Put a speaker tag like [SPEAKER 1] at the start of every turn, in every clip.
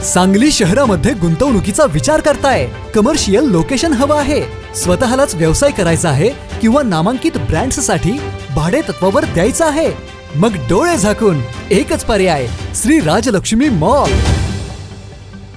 [SPEAKER 1] सांगली शहरामध्ये गुंतवणुकीचा विचार करताय? कमर्शियल लोकेशन हवं आहे, स्वतःलाच व्यवसाय करायचा आहे किंवा नामांकित ब्रँड्ससाठी भाडे तत्वावर द्यायचं आहे? मग डोळे झाकून एकच पर्याय, श्री राजलक्ष्मी मॉल.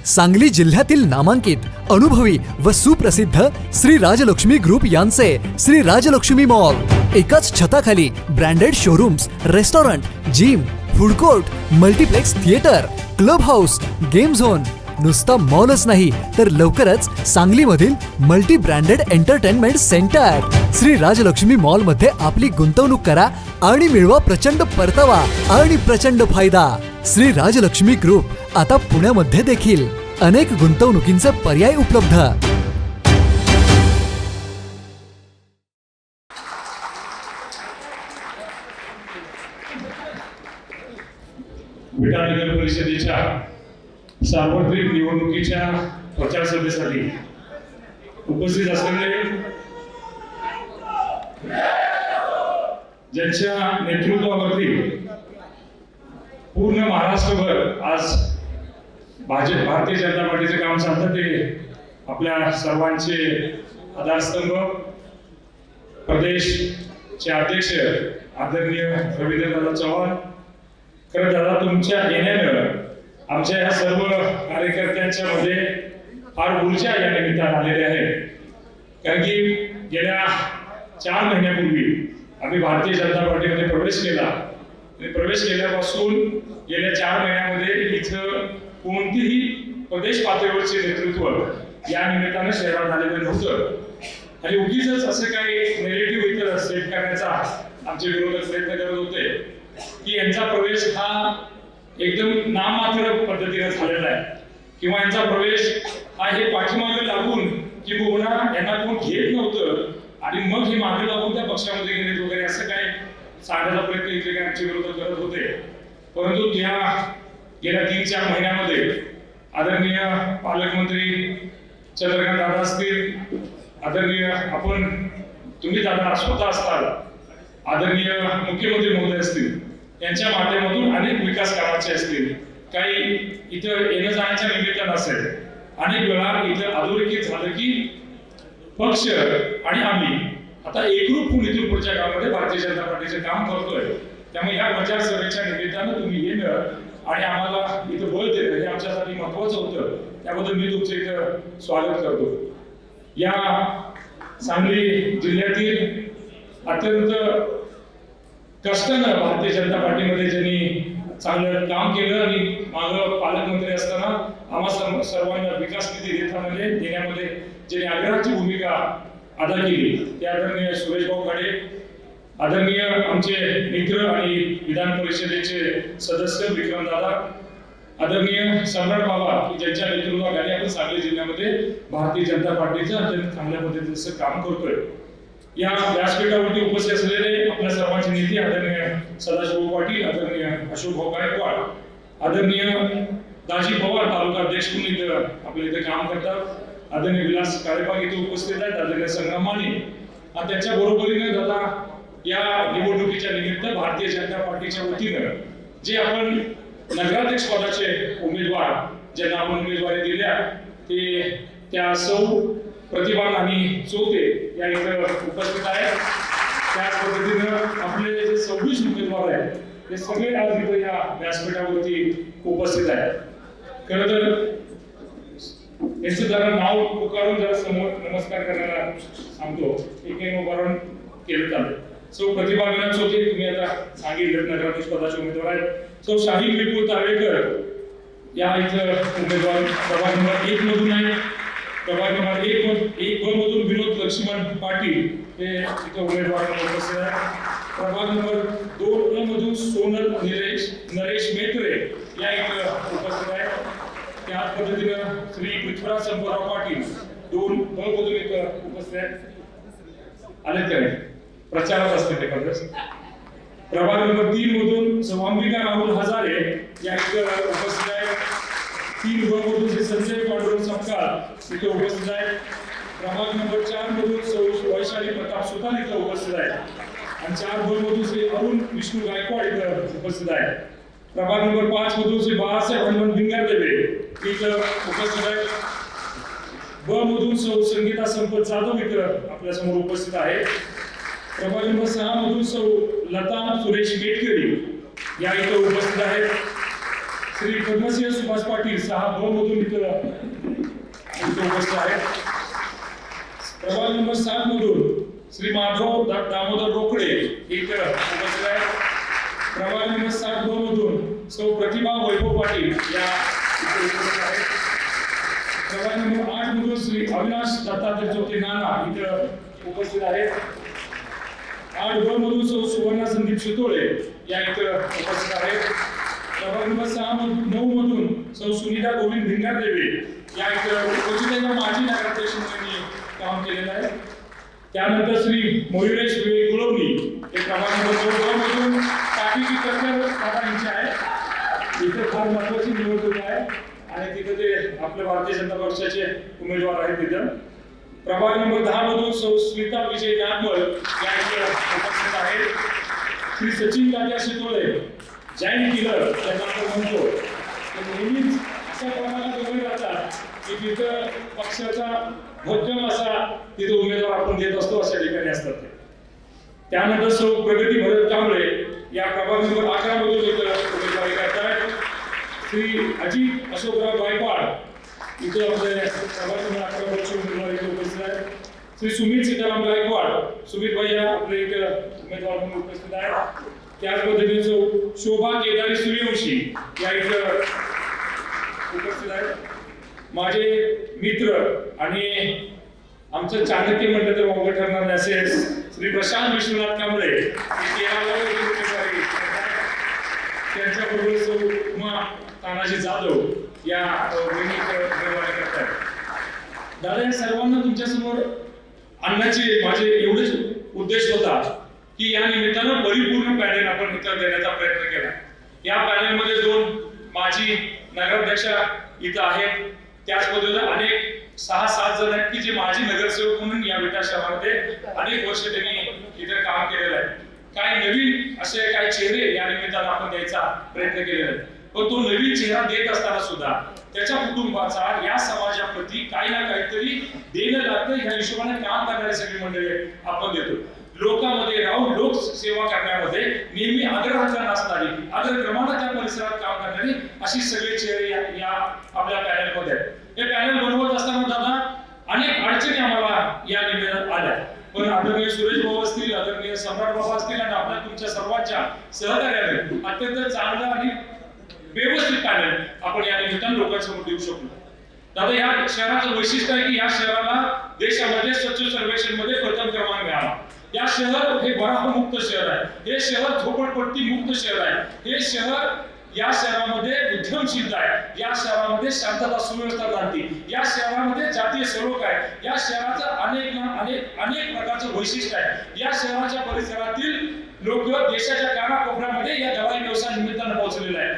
[SPEAKER 1] सांगली जिल्ह्यातील नामांकित, अनुभवी व सुप्रसिद्ध श्री राजलक्ष्मी ग्रुप यांचे श्री राजलक्ष्मी मॉल. एकाच छताखाली branded showrooms, restaurant, gym, food court, multiplex theatre, club house, game zone. नुसता मॉलच नाही तर लवकरच सांगलीमधील multi branded entertainment centre. Shri Rajlakshmi mall मध्ये आपली गुंतवणूक करा आणि मिळवा प्रचंड परतावा आणि प्रचंड फायदा. श्री राजलक्ष्मी ग्रुप आता पुण्यामध्ये देखील. अनेक गुंतवणुकींचे पर्याय उपलब्ध.
[SPEAKER 2] विटा नगर परिषदेच्या सार्वत्रिक निवडणुकीच्या प्रचार सभेसाठी उपस्थित असलेले ज्यांच्या नेतृत्वावरती पूर्ण महाराष्ट्रभर आज भारतीय जनता पार्टीचे काम चालतं, ते आपल्या सर्वांचे आधारस्तंभ प्रदेशचे अध्यक्ष आदरणीय रवींद्रदादा चव्हाण. खरं दादा, तुमच्या येण्यानं आमच्या या सर्व कार्यकर्त्यांच्या मध्ये फार ऊर्जा या निमित्तानं आलेली आहे. कारण की गेल्या 4 महिन्यापूर्वी आम्ही भारतीय जनता पार्टीमध्ये प्रवेश केला आणि प्रवेश केल्यापासून गेल्या 4 महिन्यामध्ये इथं कोणतीही प्रदेश पातळीवरचे नेतृत्व या निमित्तानं शहरात आलेलं नव्हतं. आणि उगीच असे काही नेगेटिव्ह इथं सेट करण्याचा आमचे विरोधक प्रयत्न करत होते की यांचा प्रवेश हा एकदम नाममात्र पद्धतीने झालेला आहे किंवा यांचा प्रवेश हा हे पाठीमागे लागून की पुन्हा यांना कोण घेत नव्हतं आणि मग हे मागे लागून त्या पक्षामध्ये गेलेत वगैरे असं काय सांगण्याचा प्रयत्न इथले काय आमचे विरोधक करत होते. परंतु गेल्या 3-4 महिन्यामध्ये आदरणीय पालकमंत्री चंद्रकांत दादा असतील, आदरणीय तुम्ही दादा स्वतः असताल, आदरणीय मुख्यमंत्री महोदय असतील, यांच्या माध्यमातून अनेक विकास कामाचे असतील, काही इथं येणं जाण्याच्या निमित्तानं असेल, अनेक वेळा इथं अधोरेखित झालं की पक्ष आणि आम्ही आता एकरूप होऊन इथून पुढच्या काळामध्ये भारतीय जनता पार्टीचे काम करतोय. त्यामुळे या प्रचार सभेच्या निमित्तानं तुम्ही येणं आणि आम्हाला इथं बळ देणं हे आमच्यासाठी महत्वाचं होतं. त्याबद्दल मी तुमचं इथं स्वागत करतो. या सांगली जिल्ह्यातील अत्यंत कष्टानं भारतीय जनता पार्टीमध्ये ज्यांनी चांगलं काम केलं आणि मागं पालकमंत्री असताना आम्हा सर्वांना विकास निधी देण्यामध्ये ज्यांनी आग्रहाची भूमिका अदा केली ते आदरणीय सुरेश भाऊ खाडे, आदरणीय आमचे मित्र आणि विधान परिषदेचे सदस्य विक्रम दादा, आदरणीय सम्राट बाबा की ज्यांच्या नेतृत्वाखाली आपण सांगली जिल्ह्यामध्ये भारतीय जनता पार्टीचं अत्यंत चांगल्या पद्धतीचं काम करतोय. या व्यासपीठावरती उपस्थित असलेले आपल्या सर्वांचे नेते आदरणीय सदाशिव पाटील, आदरणीय अशोक भाऊ गायकवाड, आदरणीय दाजी पवार तालुका अध्यक्ष म्हणून इथं आपल्या इथे काम करतात, आदरणीय विलास काळेबाग इथे उपस्थित आहेत, आदरणीय संग्राम माने आणि त्याच्या बरोबरीने दादा या निवडणुकीच्या निमित्त भारतीय जनता पार्टीच्या वतीनं जे आपण नगराध्यक्ष पदाचे उमेदवार ज्यांना आपण उमेदवारी दिल्या ते त्या सौ प्रतिभा आणि चोते या इथं उपस्थित आहेत. त्याच पद्धतीनं आपले जे 26 उमेदवार आहेत ते सगळे आज इथं या व्यासपीठावरती उपस्थित आहेत. खरं तर यांचं जरा नाव पुकारून जरा समोर नमस्कार करायला सांगतो. एक उभारून केलं चालेल. सौ प्रतिभा विनायक चोते तुम्ही आता सांगितलं नगराध्यक्ष पदाचे उमेदवार आहेत. सौ शाहीन विपुल तावेकर या इथं उमेदवार प्रभाग नंबर 1 मधून आहेत. प्रभाग नंबर 1 मधून विनोद लक्ष्मण पाटील हे इथं उमेदवार उपस्थित आहेत. प्रभाग नंबर 2 मधून सोनल नरेश मेत्रे या इथं उपस्थित आहेत. त्याच पद्धतीनं श्री पृथ्वीराज शंभरराव पाटील 2 मधून इथं उपस्थित आहेत. आलेत का नाही? प्रचारात असते ते काँग्रेस. प्रभाग नंबर 3 मधून अंबिका राहुल हजारे या इथं उपस्थित आहेत. 3 मधून श्री संजय पांडुरंग सपकाळ इथे उपस्थित आहेत. प्रभाग नंबर 4 मधून वैशाली प्रताप सुतार इथं उपस्थित आहेत आणि 4 मधून श्री अरुण विष्णू गायकवाड इथं उपस्थित आहेत. प्रभाग नंबर 5 मधून श्री बाळासाहेब हनुमंत भिंगारदेवे इथं उपस्थित आहेत. ब मधून सौ संगीता संपत जाधव इथं आपल्या समोर उपस्थित आहे. प्रभाग नंबर 6 मधून सौ लता सुरेश मेटकरी या इथं उपस्थित आहेत. श्री पद्मसिंह सुभाष पाटील 6 ब मधून इथं उपस्थित आहेत. प्रभाग नंबर 7 मधून श्री माधव दामोदर रोकडे इथं उपस्थित आहेत. प्रभाग नंबर 7 ब मधून सौ प्रतिभा वैभव पाटील या इथे उपस्थित आहेत. प्रभाग नंबर 8 मधून श्री अविनाश दत्तात्रय चौथे नाना इथं उपस्थित आहेत. 8 ब मधून सौ सुवर्णा संदीप शितोळे या इथं उपस्थित आहेत. प्रभाग नंबर 9 मधून सौ सुनीता गोविंद भिंगारदेवे या इथं उपस्थित माजी नगराध्यक्ष म्हणून काम केलेलं आहे. त्यानंतर श्री मयुरेश विवेक गुळवणी हे प्रभाग नंबर 2 मधून टाकीची कर्तव्य यांचे आहे. इथे फार महत्वाची निवडणूक आहे आणि तिथे ते आपल्या भारतीय जनता पक्षाचे उमेदवार आहेत. तिथं प्रभाग नंबर 10 मधून सौ स्मिता विजय नागमल या इथे उपस्थित आहेत. श्री सचिन तात्या शितोळे जैन किलर त्यांना आपण म्हणतो ते नेहमीच अशा प्रमाणात उभे राहतात की तिथं पक्षाचा भक्कम असा तिथे उमेदवार आपण देत असतो अशा ठिकाणी असतात ते. त्यानंतर सौ प्रगती भरत कांबळे या प्रभाग नंबर 11 मधून इथं उमेदवारी करतात. श्री अजित अशोकराव गायकवाड इथे आपले प्रभाग नंबर 11 वरचे उमेदवार इथे उपस्थित आहेत. श्री सुमित सीताराम गायकवाड सुमित भैया आपले इथे उमेदवार म्हणून उपस्थित आहेत. त्याच पद्धतीने शोभा केदारी सूर्यवंशी या इथं उपस्थित आहेत. माझे मित्र आणि आमचं चाणक्य म्हटलं तर वावगं ठरणार नसेल श्री प्रशांत विश्वनाथ कांबळे त्यांच्याबरोबर सौ उमा तानाजी जाधव या उमेदवारी करतात. दादा या सर्वांना तुमच्यासमोर आणण्याचे माझे एवढेच उद्देश होता की या निमित्तानं परिपूर्ण पॅनेल आपण इथं देण्याचा प्रयत्न केला. या पॅनेलमध्ये 2 माजी नगराध्यक्षा इथं आहेत. त्याच पद्धतीने अनेक 6-7 जण आहेत की जे माजी नगरसेवक म्हणून या विटा शहरामध्ये अनेक वर्ष त्यांनी इथे काम केलेलं आहे. काही नवीन असे काही चेहरे या निमित्तानं आपण द्यायचा प्रयत्न केलेला आहे. पण तो नवीन चेहरा देत असताना सुद्धा त्याच्या कुटुंबाचा या समाजाप्रती काही ना काहीतरी देणं लागतं. ह्या हिशोबाने काम करणारी सगळी मंडळी आपण देतो. लोकांमध्ये राहून लोकसेवा करण्यामध्ये नेहमी आग्रहाचा नसणारी अग्रक्रमानं त्या परिसरात काम करणारी अशी सगळे चेहरे या आपल्या पॅनलमध्ये आहेत. हे पॅनल बनवत असताना दादा अनेक अडचणी आम्हाला या निमित्तानं आल्या. पण आदरणीय सुरेश भाऊ असतील, आदरणीय सम्राट बाबा असतील आणि आपल्या तुमच्या सर्वांच्या सहकार्याने अत्यंत चांगलं आणि व्यवस्थित पॅनल आपण या निमित्तानं लोकांसमोर देऊ शकलो. दादा या शहराचं वैशिष्ट्य आहे की या शहराला देशामध्ये स्वच्छ सर्वेक्षण मध्ये प्रथम क्रमांक मिळाला. या शहर हे बरामुक्त शहर आहे. हे शहर झोपडपट्टी मुक्त शहर आहे. हे शहर या शहरामध्ये उद्यमशीलता आहे. या शहरामध्ये शांतता सुव्यवस्था जाणते. या शहरामध्ये जातीय सलोख आहे. या शहराचं अनेक प्रकारचं वैशिष्ट्य आहे. या शहराच्या परिसरातील लोक देशाच्या कानाकोपऱ्यामध्ये या दवाई व्यवसाय निमित्तानं पोहोचलेले आहे.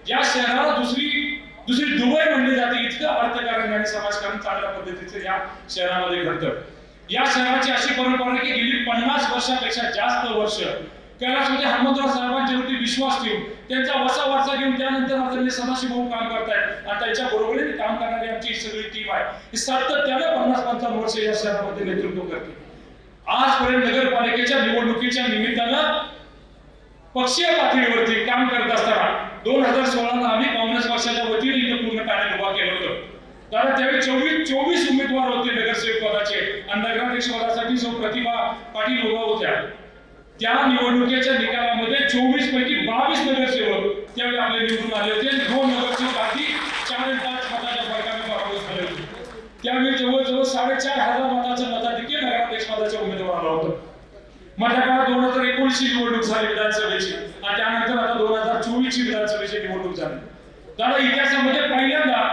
[SPEAKER 2] या शहराला दुसरी दुबई म्हणली जाते. इतकं अर्थकारण आणि समाजकारण चांगल्या पद्धतीचं या शहरामध्ये घडतं. या शहराची अशी परंपरा आहे की गेली 50 वर्षापेक्षा जास्त वर्ष कैलासमध्ये हनुमंतराव साहेबांच्यावरती विश्वास ठेवून त्यांचा वसा वारसा घेऊन त्यानंतर आदरणीय सदाशिव भाऊ काम करतायत आणि त्यांच्या बरोबरीने काम करणारी आमची सगळी टीम आहे. ही सातत्याने 50-55 वर्ष या शहरामध्ये नेतृत्व करते. आजपर्यंत नगरपालिकेच्या निवडणुकीच्या निमित्तानं पक्षीय पातळीवरती काम करत असताना 2016 आम्ही काँग्रेस पक्षाच्या वतीने इथं पूर्ण पॅनल उभा केलं होतं. दादा त्यावेळी 24 उमेदवार होते नगरसेवक पदाचे आणि नगराध्यक्ष पदासाठी सौ प्रतिभा पाटील उभा होत्या. त्या निवडणुकीच्या निकालामध्ये 24 पैकी 22 नगरसेवक त्यावेळी आपले निवडून आले होते. 2 नगरसेवक आधी 4-5 मताच्या फरकाने पराभूत झाले होते. त्यावेळी जवळजवळ 4,500 मताचं मताधिक्य नगराध्यक्ष पदाच्या उमेदवाराला होतं. माझ्या काळात 2019 ची निवडणूक झाली विधानसभेची आणि त्यानंतर आता 2024 ची विधानसभेची निवडणूक झाली. दादा इतिहासामध्ये पहिल्यांदा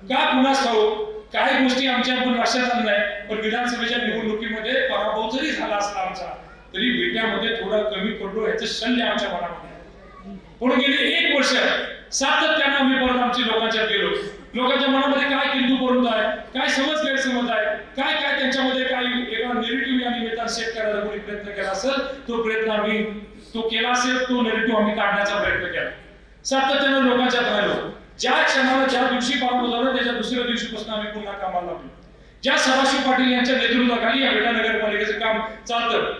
[SPEAKER 2] का कुणास ठाऊक काही गोष्टी आमच्या पण लक्षात आल्या नाही. पण विधानसभेच्या निवडणुकीमध्ये पराभव जरी झाला असला आमचा तरी विट्यामध्ये थोडा कमी पडलो याचं शल्य आमच्या मनामध्ये. पण गेली 1 वर्ष सातत्याने आम्ही परत आमच्या लोकांच्यात गेलो. लोकांच्या मनामध्ये काय किंतु परंतु आहे, काय समज गैरसमज आहे, काय त्यांच्यामध्ये काय एका नेगेटिव्ह या निमित्तानं सेट करायचा कोणी प्रयत्न केला असेल तो प्रयत्न आम्ही केला असेल. तो नेगेटिव्ह आम्ही काढण्याचा प्रयत्न केला. सातत्यानं लोकांच्यात राहिलो. ज्या क्षणाला ज्या दिवशी पाऊल झालं त्याच्या दुसऱ्या दिवशीपासून आम्ही पुन्हा कामाला लागलो. ज्या सदाशिव पाटील यांच्या नेतृत्वाखाली या विटा नगरपालिकेचं काम चालतं,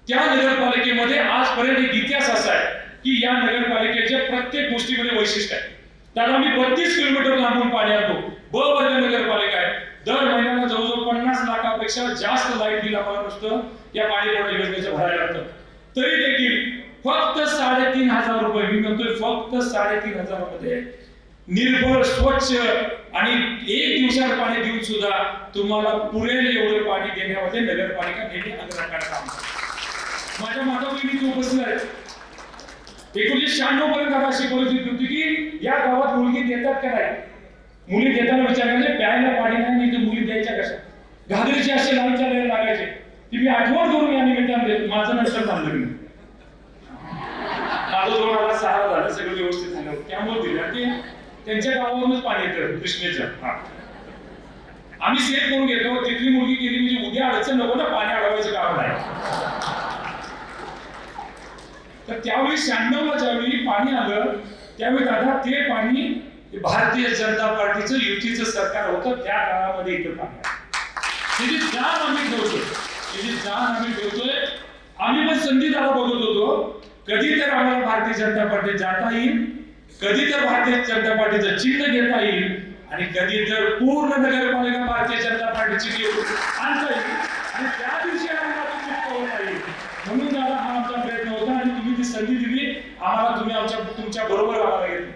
[SPEAKER 2] त्या नगरपालिकेमध्ये आजपर्यंत एक इतिहास असा आहे की या नगरपालिकेच्या प्रत्येक गोष्टीमध्ये वैशिष्ट्य आहे. दादा मी 32 किलोमीटर लांबून पाणी आणतो. ब वर्ग नगरपालिका आहे. दर महिन्याला जवळजवळ 50 लाखापेक्षा जास्त लाईट बिल आम्हाला नुसतं या पाणी पुरवठा योजनेचं भरायला लागतं. तरी देखील फक्त 3,500 रुपये, मी म्हणतोय फक्त 3,500 मध्ये निर्भर स्वच्छ आणि एक दिवसात पाणी देऊन सुद्धा तुम्हाला पुरेल एवढं पाणी देण्यामध्ये नगरपालिका नेहमी अग्रगामी काम करते. माझ्या माता बहिणी उपस्थित आहेत. 1996 पर्यंत अशी परिस्थिती होती की या गावात मुलगी देतात का नाही. मुली देताना विचार करायचे प्यायला पाणी नाही तर मुली द्यायच्या कशा. घागरीचे असे लाईनच्या लाईन लागायचे. ती मी आठवण करून या निमित्ताने माझं नंतर झालं की माझं 2006 झालं सगळं व्यवस्थित झालं त्यामुळे दिलं ते त्यांच्या गावावरूनच पाणी येतं कृष्णेचं. आम्ही सेट करून घेतो. तिथली मुलगी गेली म्हणजे उद्या अडचण नको ना, पाणी अडवायचं काम नाही. तर त्यावेळी 96 ला ज्यावेळी पाणी आलं त्यावेळी दादा ते पाणी भारतीय जनता पार्टीचं युतीचं सरकार होतं त्या काळामध्ये इथं पाणी त्याची जाण आम्ही ठेवतोय. त्याची जाण आम्ही ठेवतोय. आम्ही पण संधी दादा बघत होतो कधी तर आम्हाला भारतीय जनता पार्टी जाता येईल, कधी तर भारतीय जनता पार्टीचं चिन्ह घेता येईल आणि कधी तर पूर्ण नगरपालिका भारतीय जनता पार्टीची निवडून आणता येईल आणि त्या दिवशी आम्हाला चिपकवता येईल. म्हणून दादा हा आमचा प्रयत्न होता आणि तुम्ही ती संधी दिली आम्हाला. तुम्ही तुमच्या बरोबर आम्हाला घेतलं.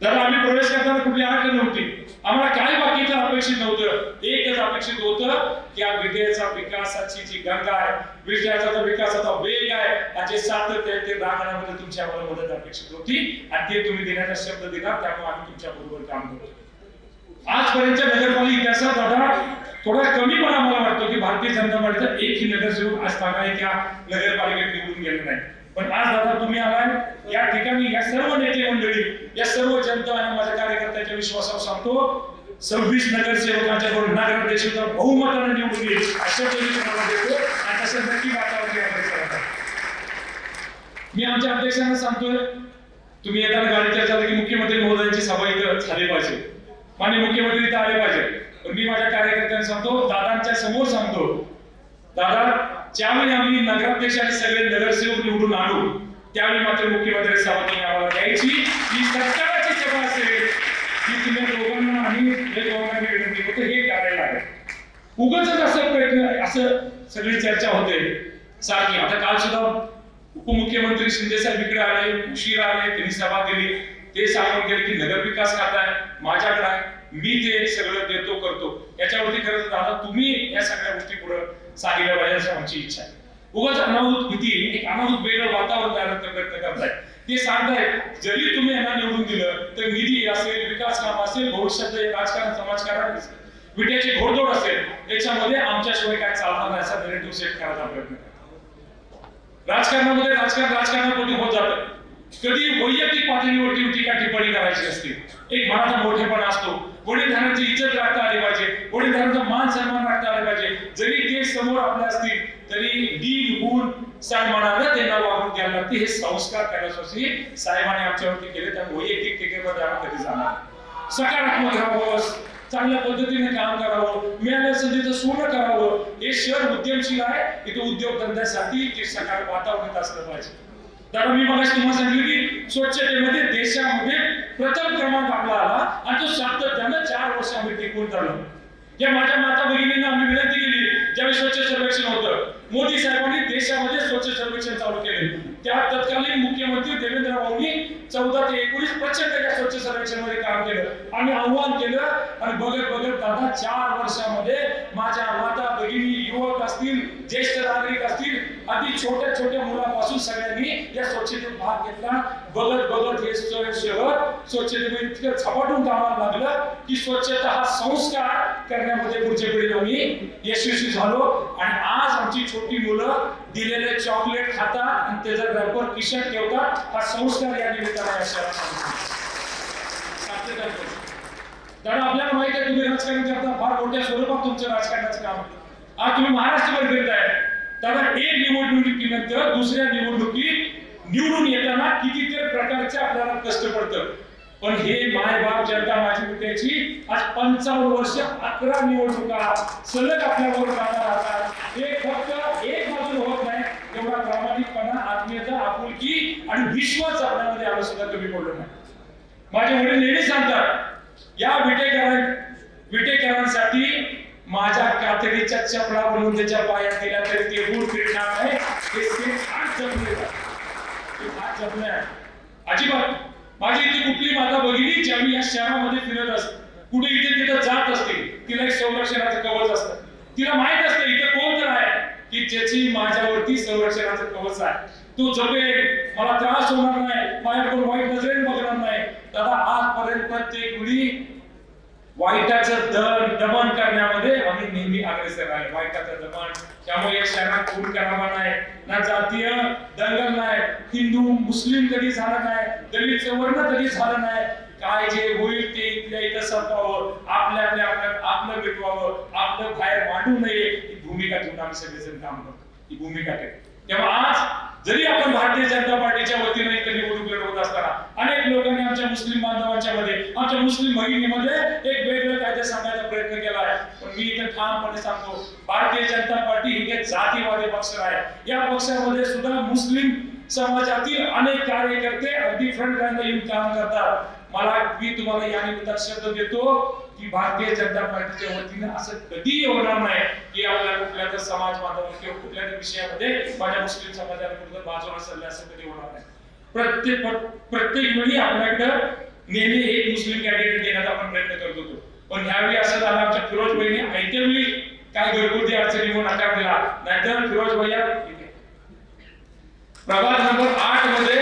[SPEAKER 2] दादा आम्ही प्रवेश करताना कुठली अडचण नव्हती. आम्हाला काय बाकीचं अपेक्षित नव्हतं. एकच अपेक्षित होतं की या विद्याचा विकासाची जी गंगा आहे, विद्याचा विकासाचा वेग आहे आणि जे सातत्य आहे ते राखण्यामध्ये तुमची आम्हाला मदत अपेक्षित होती आणि ते तुम्ही देण्याचा शब्द दिला. त्यामुळे आम्ही तुमच्या बरोबर काम करतो. आजपर्यंतच्या नगरपालिका इतिहासात दादा थोडा कमीपणा आम्हाला वाटतो की भारतीय जनता पार्टीचा एकही नगरसेवक आज तागाय त्या नगरपालिकेत निवडून गेले नाही. पण आज दादा तुम्ही आलाय या ठिकाणी या सर्व नेते मंडळी, या सर्व जनता आणि माझ्या कार्यकर्त्यांच्या विश्वासावर सांगतो 26 नगरसेवकांच्या नगराध्यक्षाचा बहुमताने निवडून येईल अशा तुम्हाला देतो आणि तसं नक्की वातावरण. मी आमच्या अध्यक्षांना सांगतोय तुम्ही येताना गाडी चर्चा झाली की मुख्यमंत्री महोदयांची सभा इथं झाली पाहिजे, माननीय मुख्यमंत्री इथं आले पाहिजे. पण मी माझ्या कार्यकर्त्यांना सांगतो, दादांच्या समोर सांगतो, दादा ज्यावेळी आम्ही नगराध्यक्ष आणि सगळे नगरसेवक निवडून आलो त्यावेळी मात्र मुख्यमंत्री सभा तुम्ही आम्हाला द्यायची. ही सरकारची सभा असेल की तुम्ही दोघांना आणि दोघांना विनंती होतं हे करायला लागेल. उगाच असं प्रयत्न असं सगळी चर्चा होते सारखी. आता काल सुद्धा उपमुख्यमंत्री शिंदे साहेब इकडे आले, उशिरा आले, त्यांनी सभा दिली. ते सांगून गेले की नगर विकास खाता आहे माझ्याकडे आहे, मी ते सगळं देतो करतो. याच्यावरती खरंच दादा तुम्ही या सगळ्या गोष्टी पुढे सांगितल्या पाहिजे अशी आमची इच्छा आहे. उगाच अनाहूत भीती, एक अनाहूत वेगळं वातावरण तयार प्रयत्न करताय. ते सांगताय जरी तुम्ही यांना निवडून दिलं तर निधी असेल, विकास काम असेल, भविष्यात राजकारण समाजकारण असेल, विट्याची घोडदौड असेल, याच्यामध्ये आमच्याशिवाय काय चालणार नाही असा नॅरेटिव्ह सेट करायचा प्रयत्न करा. राजकारणामध्ये राजकारणापोटी होत जातं. कधी वैयक्तिक पातळीवरती टीका टिप्पणी करायची असते. एक मनाचा मोठेपणा असतो. वडीलधाऱ्यांची इज्जत राखता आली पाहिजे, वडीलधाऱ्यांचा मान सन्मान राखता आला पाहिजे. जरी ते समोर आपल्या असतील तरी डील गुण सन्मानानं त्यांना वागणूक द्यायला लागते. हे संस्कार करण्यासाठी साहेबांनी आमच्यावरती केले. त्यामुळे वैयक्तिक टीकेमध्ये आम्ही कधी जाणार. सकारात्मक राहावं, चांगल्या पद्धतीने काम करावं, मिळाल्या संधीचं सोनं करावं. हे शहर उद्यमशील आहे, इथे उद्योगधंद्यासाठी ते सकाळ वातावरण असलं पाहिजे. दादा मी मगाशी तुम्हाला सांगितलं की स्वच्छतेमध्ये देशामध्ये प्रथम क्रमांक आपला आला आणि तो सातत्यानं 4 वर्ष आम्ही टिकून चाललो. या माझ्या माता भगिनींना आम्ही विनंती केली ज्यावेळी स्वच्छ सर्वेक्षण होतं, मोदी साहेबांनी देशामध्ये स्वच्छ सर्वेक्षण चालू केले. त्या तत्कालीन मुख्यमंत्री देवेंद्र भाऊंनी 14 ते 19 प्रचंड या स्वच्छ सर्वेक्षण मध्ये काम केलं. आम्ही आव्हान केलं आणि बघत दादा 4 वर्षामध्ये माझ्या माता भगिनी, युवक असतील, ज्येष्ठ नागरिक असतील, अगदी छोट्या मुलापासून सगळ्यांनी या स्वच्छतेत भाग घेतला. बघत हे शहर स्वच्छतेमध्ये इतकं झपाटून कामाला लागलं की स्वच्छता हा संस्कार करण्यामध्ये पुढच्या पिढीला आम्ही यशस्वी झालो. आणि आज आमची छोटी मुलं दिलेले चॉकलेट खातात आणि त्याचा रॅपर खिशात ठेवतात. हा संस्कार या निमित्ताने कारण आपल्याला माहित आहे तुम्ही राजकारण करता, फार मोठ्या स्वरूपात तुमचं राजकारणाचं काम. आज तुम्ही महाराष्ट्रभर फिरताय. दादा एक निवडणुकीनंतर दुसऱ्या निवडणुकीत निवडून येताना कितीतरी प्रकारचे आपल्याला कष्ट पडतं, पण हे माय बाप जनता माझी विट्याची आज 55 वर्ष 11 निवडणुका सलग आपल्याबरोबर राहतात. हे फक्त एक बाजू होत नाही, एवढा प्रामाणिकपणा, आत्मीयता, आपुलकी आणि विश्वास आपल्यामध्ये आलं सुद्धा कमी पडलं नाही. माझे वडील नेहमी सांगतात, या विटेकरांसाठी माझ्या कातडीच्या चपला बनवून त्याच्या पायात दिला तरी ते गुण फिरणार नाही. ते हात जपले अजिबात. माझी इथे कुठली माता भगिनी ज्यावेळी या शहरामध्ये फिरत असते, कुठे इथे तिथं जात असते, तिला एक संरक्षणाचं कवच असतं. तिला माहित असतं इथे कोण तर आहे की ज्याची माझ्यावरती संरक्षणाचं कवच आहे. तो जपेल, मला त्रास होणार नाही, माझ्याकडून वाईट नजरेने बघणार नाही. दादा आजपर्यंत प्रत्येक वेळी वाईटाचं दमन करण्यामध्ये आम्ही नेहमी अग्रेसर आहे. वाईटाचं दमन, त्यामुळे या शहरात खून करावा नाही, ना जातीय दंगल नाही, हिंदू मुस्लिम कधी झाला नाही, दलित सवर्ण कधी झालं नाही. काय जे होईल ते इथल्या इथं संपवावं, आपल्या आपलं मिटवावं, आपलं बाहेर मांडू नये, ही भूमिका ठेवून आम्ही सगळेजण काम करतो. ही भूमिका ठेवतो. तेव्हा आज जरी आपण भारतीय जनता पार्टीच्या वतीने इथे निवडणूक लढवत असताना अनेक लोकांनी आमच्या मुस्लिम बांधवांच्या मध्ये, आमच्या मुस्लिम भगिनीमध्ये एक वेगळं कायदा सांगण्याचा प्रयत्न केला आहे. पण मी इथे ठामपणे सांगतो, भारतीय जनता पार्टी ही एक जातीवादी पक्ष आहे. या पक्षामध्ये सुद्धा मुस्लिम समाजातील अनेक कार्यकर्ते अगदी फ्रंट लाईनला येऊन काम करतात. मी तुम्हाला या निमित्तानं शब्द देतो की भारतीय जनता पार्टीच्या वतीने असं कधी होणार नाही की आपल्या कुठल्या तर समाज बांधव किंवा कुठल्या विषयामध्ये माझ्या मुस्लिम समाजाला कुठं बाजूला सरले, असं कधी होणार नाही. प्रत्येक वेळी आपल्याकडे नेहमी एक मुस्लिम कॅन्डिडेट देण्याचा आपण प्रयत्न करत होतो. पण ह्यावेळी असं झालं, आमच्या फिरोज भाईने ऐत्या वेळी काय घरगुती अडचणीमुळे नकार दिला. नाहीतर फिरोज भैया प्रभाग नंबर 8 मध्ये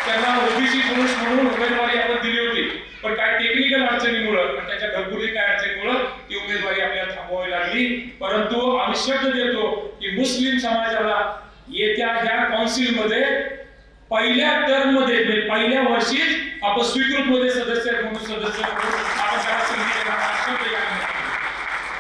[SPEAKER 2] त्यांना ओबीसी पुरुष म्हणून उमेदवारी आपण दिली होती. पण काय टेक्निकल अडचणीमुळे आणि त्याच्या घरगुती काय अडचणीमुळे ती उमेदवारी आपल्याला थांबवावी लागली. परंतु आम्ही शब्द देतो की मुस्लिम समाजाला येत्या ह्या काउन्सिल मध्ये पहिल्या टर्म मध्ये, पहिल्या वर्षी आपण स्वीकृत मध्ये सदस्य म्हणून सदस्य आपण त्याला संधी देणार शब्द द्यायला.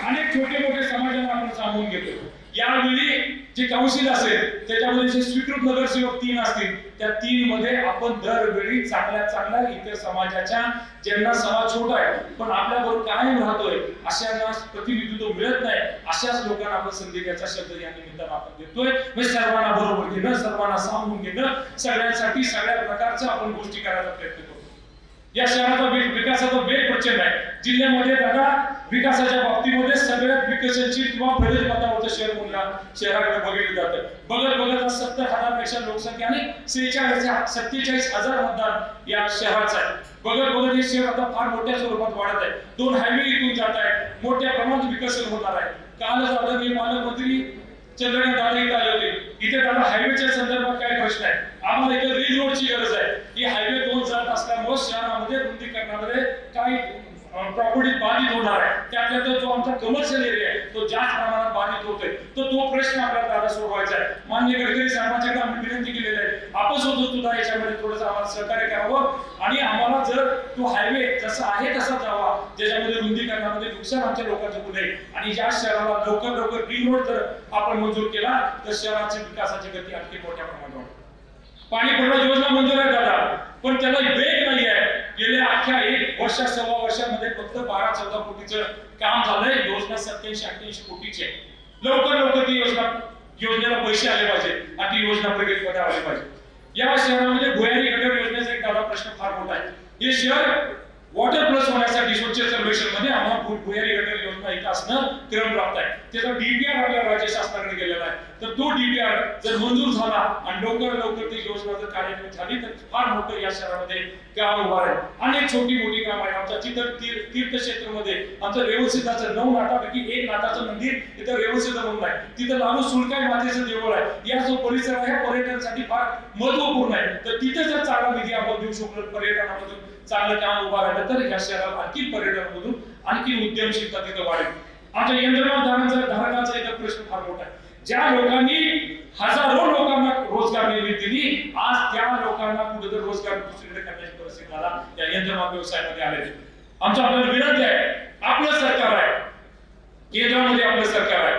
[SPEAKER 2] अनेक छोटे मोठे समाजाला आपण सामावून घेतो. यावेळी जे काउन्सिल असेल त्याच्यामध्ये जे स्वीकृत नगरसेवक 3 असतील, त्या 3 मध्ये आपण दरवेळी चांगल्या इतर समाजाच्या, ज्यांना समाज छोटा आहे पण आपल्या बरोबर कायम राहतोय, अशांना प्रतिनिधित्व मिळत नाही, अशाच लोकांना आपण संधी द्यायचा शब्द या निमित्तानं आपण देतोय. म्हणजे सर्वांना बरोबर घेणं, सर्वांना सामावून घेणं, सगळ्यांसाठी सगळ्या प्रकारच्या आपण गोष्टी करायचा प्रयत्न करतो. या शहराचा विकासाचा वेग प्रचंड आहे. जिल्ह्यामध्ये दादा विकासाच्या बाबतीमध्ये सगळ्यात विकसनशील किंवा प्रगती पथावरचं शहर म्हणून शहराकडे बघितलं जातं. बघत 70,000 लोकसंख्या आणि 47,000 मतदान या शहराचं आहे. बघत हे शहर आता फार मोठ्या स्वरूपात वाढत आहे. 2 हायवे इथून जात आहेत, मोठ्या प्रमाणात विकसन होणार आहे. कालच आदरणीय पालकमंत्री चंद्रकांत दादा इथे आले होते. इथे दादा हायवेच्या संदर्भात काय प्रश्न आहे, आम्हाला इथे रिंग रोडची गरज आहे. ही हायवे 2 जात असल्यामुळे शहरामध्ये रुंदीकरणामध्ये काही प्रॉपर्टी बाधित होणार आहे. त्यातल्या जो आमचा कमर्शियल एरिया आहे तो जास्त प्रमाणात बाधित होतोय. तो प्रश्न आपल्याला दादा सोडवायचा आहे. माननीय गडकरी साहेबांच्याकडे आम्ही विनंती केलेली आहे, आपण सुद्धा याच्यामध्ये थोडंसं आम्हाला सहकार्य करावं आणि आम्हाला जर तो हायवे जसा आहे तसा जावा, ज्याच्यामध्ये रुंदीकरणामध्ये नुकसान आमच्या लोकांचं होऊ नये आणि या शहराला लवकर रिंग रोड जर आपण मंजूर केला तर शहराची विकासाची गती आणखी मोठ्या प्रमाणात वाढेल. पाणी पुरवठा योजना मंजूर आहे दादा, पण त्याला वेग नाही आहे. गेल्या अख्ख्या 1 वर्ष सव्वा वर्षामध्ये फक्त 12-14 कोटीचं काम झालंय. योजना 87-88 कोटीची. लवकर ती योजनेला पैसे आले पाहिजे आणि ती योजना प्रगतीमध्ये आली पाहिजे. या शहरामध्ये भुयारी गटर योजनेचा एक दादा प्रश्न फार मोठा आहे. हे शहर वॉटर प्लस होण्यासाठी स्वच्छ सर्वेक्षण मध्ये आम्हाला भुयारी गटर योजना इथं असणं क्रमप्राप्त आहे. त्याचा डीपीआर आपल्या राज्य शासनाने केलेला आहे. तर तो डीपीआर जर मंजूर झाला आणि लवकर ती योजना जर कार्यान्वित झाली तर फार मोठं या शहरामध्ये काम उभा आहे. अनेक छोटी मोठी काम आहे. आमच्या तीर्थक्षेत्रामध्ये आमचं रेवणसिद्धाचं 9 नाटापैकी 1 नाटाचं मंदिर इथं रेवणसिद्ध म्हणून आहे. तिथं लागून सुळकाई मातेचं देऊळ आहे. या जो परिसर आहे पर्यटनासाठी फार महत्वपूर्ण आहे. तर तिथे जर चांगला निधी आपण देऊ शकलो, पर्यटनामधून चांगलं काम उभा राहिलं तर या शहराला आणखी पर्यटनामधून आणखी उद्यमशीलता तिथं वाढेल. आमच्या यंत्रमाग धारकांचा एक प्रश्न फार मोठा आहे. ज्या लोकांनी हजारो लोकांना रोजगार निर्मिती दिली, आज त्या लोकांना कुठेतरी रोजगार दुसरीकडे करण्याची परिस्थिती मला या यंत्रमाग व्यवसायामध्ये आलेली. आपल्याला विनंती आहे, आपलं सरकार आहे, केंद्रामध्ये आपलं सरकार आहे,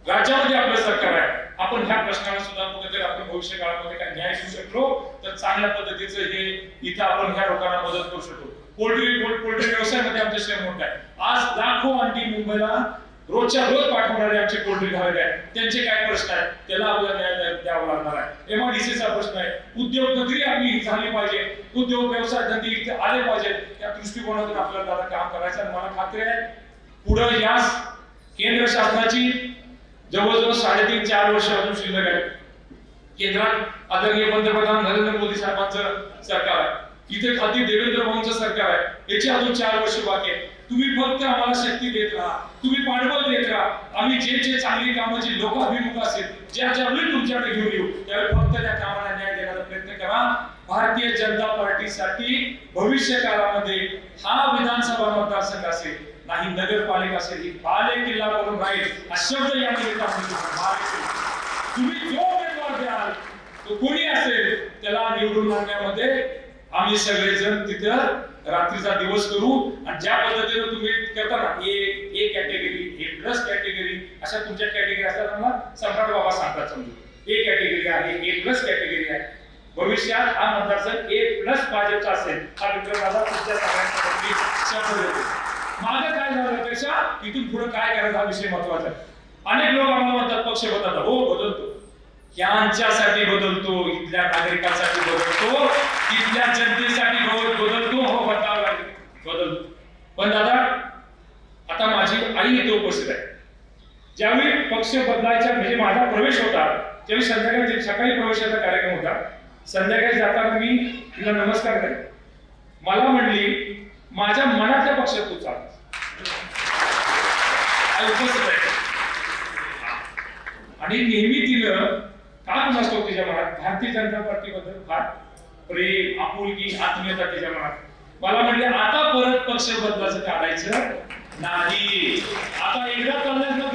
[SPEAKER 2] राज्यामध्ये आपलं सरकार आहे, आपण ह्या प्रश्नाला सुद्धा कुठेतरी आपण भविष्य काळामध्ये काय न्याय देऊ शकलो तर चांगल्या पद्धतीचं हे इथं आपण ह्या लोकांना मदत करू शकतो. पोल्ट्री व्यवसायामध्ये आमचे शेअर मोठा आहे. आज लाखो अंडी मुंबईला रोजच्या रोज पाठवणारे आमचे पोल्ट्री धारक आहेत. त्यांचे काय प्रश्न आहेत त्याला आपल्याला न्याय द्यावा लागणार आहे. एमआयडीसीचा प्रश्न आहे. उद्योग नगरी आपली झाली पाहिजे, उद्योग व्यवसाय धंदे इथे आले पाहिजेत. या दृष्टिकोनातून आपल्याला दादा काम करायचं आणि मला खात्री आहे पुढे या केंद्र शासनाची जवळजवळ 3.5-4 वर्ष अजून शिल्लक आहे. केंद्रात आदरणीय पंतप्रधान नरेंद्र मोदी साहेबांचं सरकार आहे, इथे खाली देवेंद्र भाऊंचं सरकार आहे. याची अजून 4 वर्ष बाकी आहे. तुम्ही फक्त आम्हाला शक्ती देत राहा, तुम्ही पाठबळ देत राहा. आम्ही जे चांगली कामं जी लोकाभिमुख असेल ज्यावेळी तुमच्याकडे घेऊन येऊ त्यावेळी फक्त त्या कामाला न्याय देण्याचा प्रयत्न करा. भारतीय जनता पार्टीसाठी भविष्य काळामध्ये हा विधानसभा मतदारसंघ असेल नाही नगरपालिका असेल ही बाले किल्ला करून राहील हा शब्द या तुम्ही जो उमेदवार द्याल तो कोणी असेल त्याला निवडून आणण्यामध्ये आम्ही सगळेजण तिथं रात्रीचा दिवस करू. आणि ज्या पद्धतीने तुम्ही करता ना ए कॅटेगरी, A+ कॅटेगरी अशा तुमच्या कॅटेगरी असतात ना सम्राट बाबा सांगतात. समजून ए कॅटेगरी आहे, A+ कॅटेगरी आहे. भविष्यात हा मतदारसंघ A+ भाजपचा असेल हा मित्र माझा तुमच्या सगळ्यांसाठी शब्द देतो. माझं काय झालं पेक्षा इथून पुढे काय करायचा हा विषय महत्वाचा आहे. अनेक लोक आम्हाला म्हणतात पक्ष बदलतात. हो बदलतो, यांच्यासाठी बदलतो, इथल्या नागरिकांसाठी बदलतो, इथल्या जनतेसाठी बदलतो. हो बदलतो. पण दादा आता माझी आई इथे उपस्थित आहे. ज्यावेळी पक्ष बदलायचा म्हणजे माझा प्रवेश होता त्यावेळी संध्याकाळी सकाळी प्रवेशाचा कार्यक्रम होता. संध्याकाळी जाताना मी तिला नमस्कार केला. मला म्हणली माझ्या मनातल्या पक्षात तू चाल. आणि नेहमी तिनं का नसतो तिच्या मनात भारतीय जनता पार्टी बद्दल फार प्रेम, आपुलकी, आत्मीयता तिच्या मनात. मला म्हणले आता परत पक्ष बदलायचं काढायचं नाही. आता एकदा चाललाय ना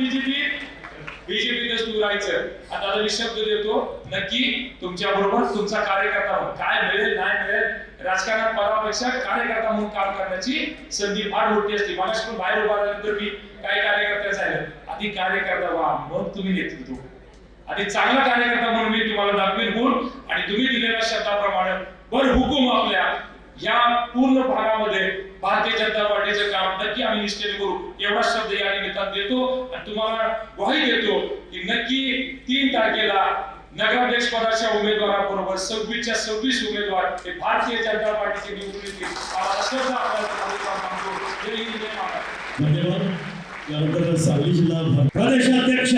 [SPEAKER 2] बीजेपीतच तू राहायचं. आता मी शब्द देतो नक्की तुमच्या बरोबर तुमचा कार्यकर्ता म्हणून काय मिळेल नाही मिळेल राजकारणात पदापेक्षा कार्यकर्ता म्हणून काम करण्याची संधी फार मोठी असते. मला बाहेर उभा राहिल्यानंतर मी काही कार्यकर्ते झाले आधी कार्यकर्ता व्हा मग तुम्ही नेतृत्व. आधी चांगला कार्यकर्ता म्हणून मी तुम्हाला दाखवेन गुण आणि तुम्ही दिलेल्या शब्दाप्रमाणे बर हुकूम आपल्या या पूर्ण भागामध्ये भारतीय जनता पार्टीचं काम नक्की आम्ही निश्चित करू एवढा शब्द या निमित्तानं देतो. आणि तुम्हाला ग्वाही देतो की नक्की 3 तारखेला नगराध्यक्ष पदाच्या उमेदवाराबरोबर 26च्या 26 उमेदवार हे भारतीय जनता पार्टीचे निवडून येतील.
[SPEAKER 3] धन्यवाद. यानंतर सांगली जिल्हा प्रदेशाध्यक्ष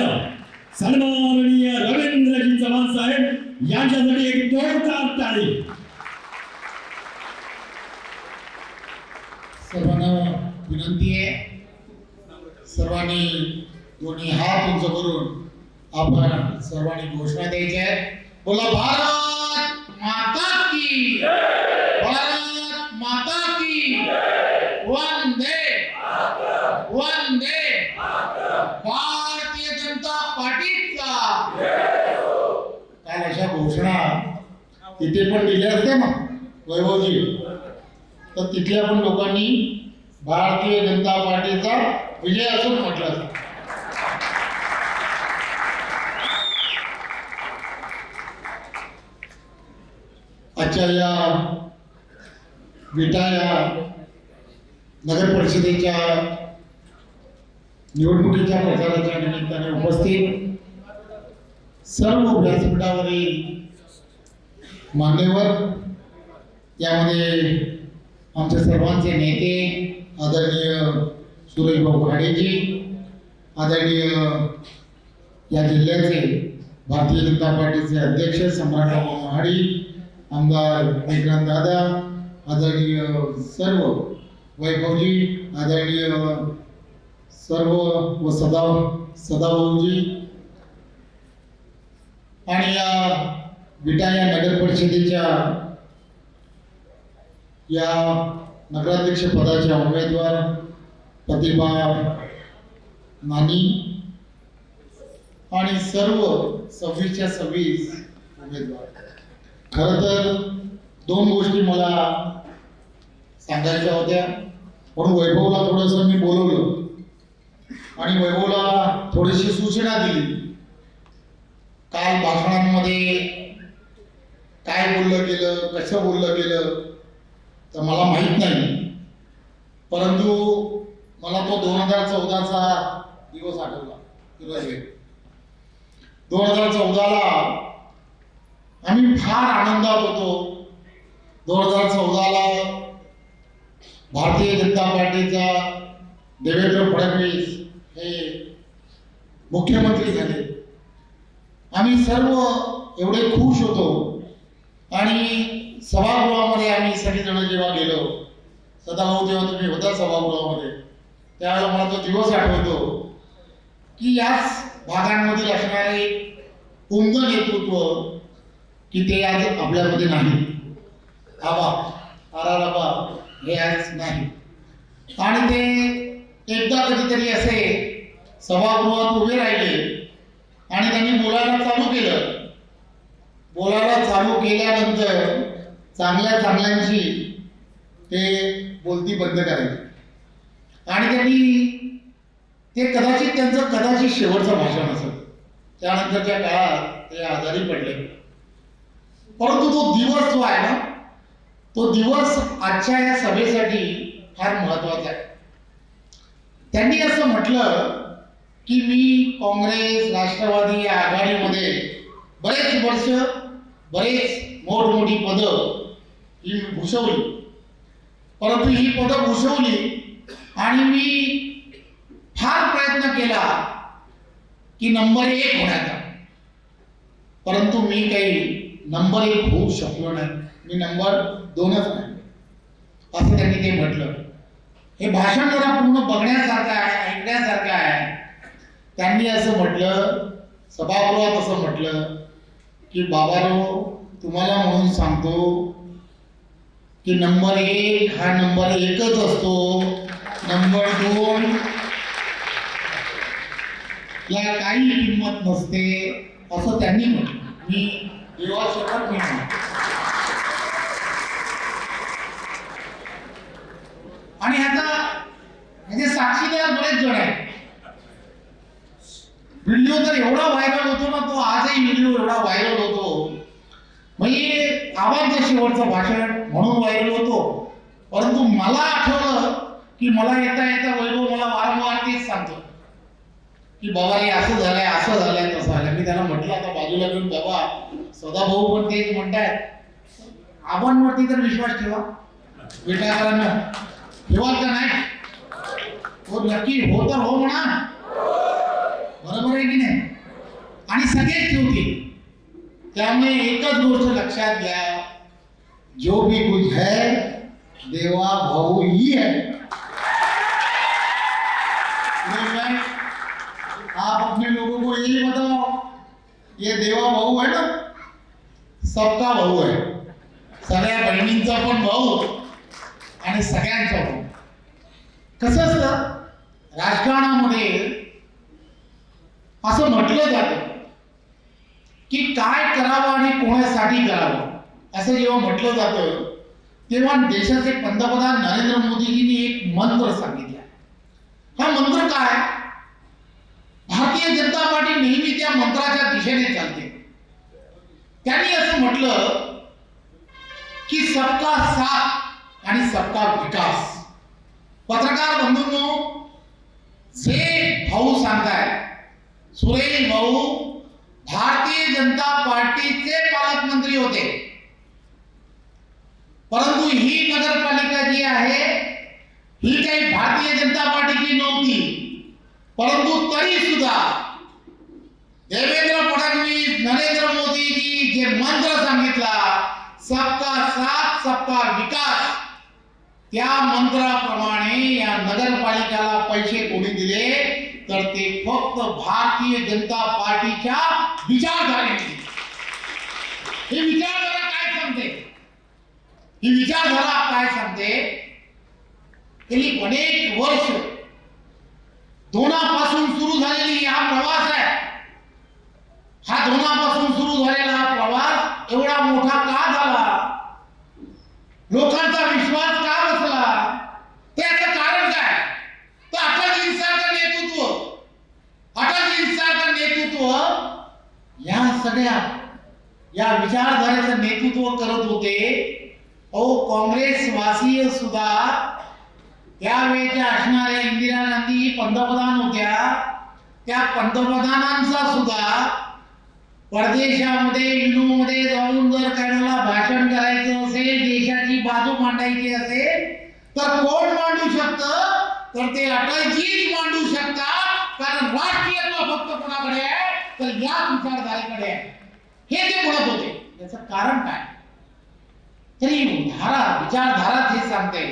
[SPEAKER 3] सन्माननीय रवींद्रजी चव्हाण साहेब यांच्यासाठी एक जोरदार टाळी.
[SPEAKER 4] सर्वांना विनंती आहे सर्वांनी दोन्ही हात उंच करून आपण सर्वांनी घोषणा द्यायची आहे. बोला भारत माता की भारत माता की वंदे वंदे भारतीय जनता पार्टीचा. काल अशा घोषणा तिथे पण दिल्या असत्या ना वैभवजी तर तिथल्या पण लोकांनी भारतीय जनता पार्टीचा विजय असून म्हटलं असतं. आजच्या या विटा या नगर परिषदेच्या निवडणुकीच्या प्रचाराच्या निमित्ताने उपस्थित सर्व व्यासपीठावरील मान्यवर यामध्ये आमचे सर्वांचे नेते आदरणीय सुरेशभाऊ खाडेजी, आदरणीय या जिल्ह्याचे भारतीय जनता पार्टीचे अध्यक्ष सम्राटराव महाडी, आमदार विक्रांत दादा, आदरणीय सर्व वैभवजी, आदरणीय सर्व व सदाभाऊजी आणि या विटा या नगर परिषदेच्या या नगराध्यक्ष पदाच्या उमेदवार प्रतिभा नानी आणि सर्व 26च्या 26 उमेदवार. खरं तर 2 गोष्टी मला सांगायच्या होत्या म्हणून वैभवला थोडंसं मी बोलवलं आणि वैभवला थोडीशी सूचना दिली. काल भाषणांमध्ये बोललं गेलं, कसं बोललं गेलं तर मला माहीत नाही, परंतु मला तो 2014चा दिवस आठवला. 2014ला आम्ही फार आनंदात होतो. 2014ला भारतीय जनता पार्टीचा देवेंद्र फडणवीस हे मुख्यमंत्री झाले. आम्ही सर्व एवढे खुश होतो आणि सभागृहामध्ये आम्ही सगळेजण जेव्हा गेलो, सदाभाऊ जेव्हा तुम्ही होता सभागृहामध्ये, त्यावेळेला मला तो दिवस आठवतो की याच भागांमधील असणारे उमद नेतृत्व की ते आज आपल्यामध्ये नाही. आबा हे आज नाही. आणि ते एकदा कधीतरी असे सभागृहात उभे राहिले आणि त्यांनी बोलायला चालू केलं. बोलायला चालू केल्यानंतर चांगल्यांशी ते बोलती बंद करायचे आणि त्यांनी ते त्यांचं शेवटचं भाषण असत. त्यानंतरच्या काळात ते आजारी पडले. परंतु तो दिवस जो आहे ना, तो दिवस आजच्या या सभेसाठी फार महत्वाचा आहे. त्यांनी असं म्हटलं की मी काँग्रेस राष्ट्रवादी या आघाडीमध्ये बरेच वर्ष बरेच मोठमोठी पदं ही भूषवली, परंतु ही पदं भूषवली आणि मी फार प्रयत्न केला की नंबर 1 होण्याचा, परंतु मी काही नंबर 1 होऊ शकलो नाही. मी नंबर 2च नाही, असं त्यांनी ते म्हटलं. हे भाषण जरा पूर्ण बघण्यासारखं आहे, ऐकण्यासारखं आहे. त्यांनी असं म्हटलं, सभागृहात असं म्हटलं की बाबारो, तुम्हाला म्हणून सांगतो की नंबर 1 हा नंबर 1च असतो. नंबर 2 या काही किंमत नसते, असं त्यांनी म्हटलं. मी देवा शपथ घेतो. आणि ह्याचे साक्षीदार बरेच जण आहेत. व्हिडिओ तर एवढा व्हायरल होतो ना, तो आजही व्हिडिओ एवढा व्हायरल होतो. म्हणजे आवाज शेवटचं भाषण म्हणून व्हायरल होतो. परंतु मला आठवलं की मला येता येता वैभव मला वारंवार तेच सांगतो की बाबा हे असं झालंय तसं झालंय. मी त्यांना म्हटलं आता बाजूला घेऊन, बाबा सदाभाऊ पण तेच म्हणतायत, आबांवरती तर विश्वास ठेवा. विटाकरांना ठेवाल का नाही? हो नक्की, हो तर हो म्हणा. बरोबर आहे की नाही? आणि सगळेच ठेवतील. त्यामुळे एकच गोष्ट लक्षात घ्या, जो भी कुछ है देवा भाऊ ही है. आप अपने लोगों को यही बताओ, ये देवा भाऊ है ना, सबका भाऊ है. सगळ्या बहिणींचा पण भाऊ आणि सगळ्यांचा भाऊ. कसं असतं राजकारणामध्ये, असं म्हटलं जातं की काय करावं आणि कोणासाठी करावं, असं जेव्हा म्हटलं जातं तेव्हा देशाचे पंतप्रधान नरेंद्र मोदीजींनी एक मंत्र सांगितला. हा मंत्र काय? भारतीय जनता पार्टी नेहमी त्या मंत्राच्या दिशेने चालते. त्यांनी असं म्हटलं की सबका साथ आणि सबका विकास. पत्रकार बंधूंनो, जे भाऊ सांगताय, सुरेश भाऊ भारतीय जनता पार्टीचे पालकमंत्री होते, परंतु ही नगरपालिका जी आहे ही काही भारतीय जनता पार्टीची नव्हती. परंतु तरी सुद्धा देवेंद्र फडणवीस, नरेंद्र मोदीजी जे मंत्र सांगितला, सबका साथ सबका विकास, त्या मंत्राप्रमाणे या नगरपालिकेला पैसे कोणी दिले तर ते फक्त भारतीय जनता पार्टीच्या विचारधारेने. ही विचारधारा काय सांगते? ही विचारधारा काय सांगते? गेली अनेक वर्ष धोनापासून सुरू झालेली हा प्रवास आहे. हा धोनापासून सुरू झालेला हा प्रवास एवढा मोठा का झाला? लोकांचा विश्वास का बसला? त्याचं कारण काय? तर अटलजींसारखं नेतृत्व या सगळ्या या विचारधारेचं नेतृत्व करत होते. काँग्रेस वासीय सुद्धा त्यावेळेच्या असणाऱ्या इंदिरा गांधी पंतप्रधान होत्या. त्या पंतप्रधानांचा सुद्धा परदेशामध्ये विनोमध्ये जाऊन जर कोणाला भाषण करायचं असेल, देशाची बाजू मांडायची असेल तर कोण मांडू शकतं? तर ते अटलजीच मांडू शकतात. कारण राष्ट्रीयत्व फक्त कोणाकडे आहे तर या विचारधारेकडे आहे. हे ते म्हणत होते. याचं कारण काय? तरी विचारधारा हे सांगते.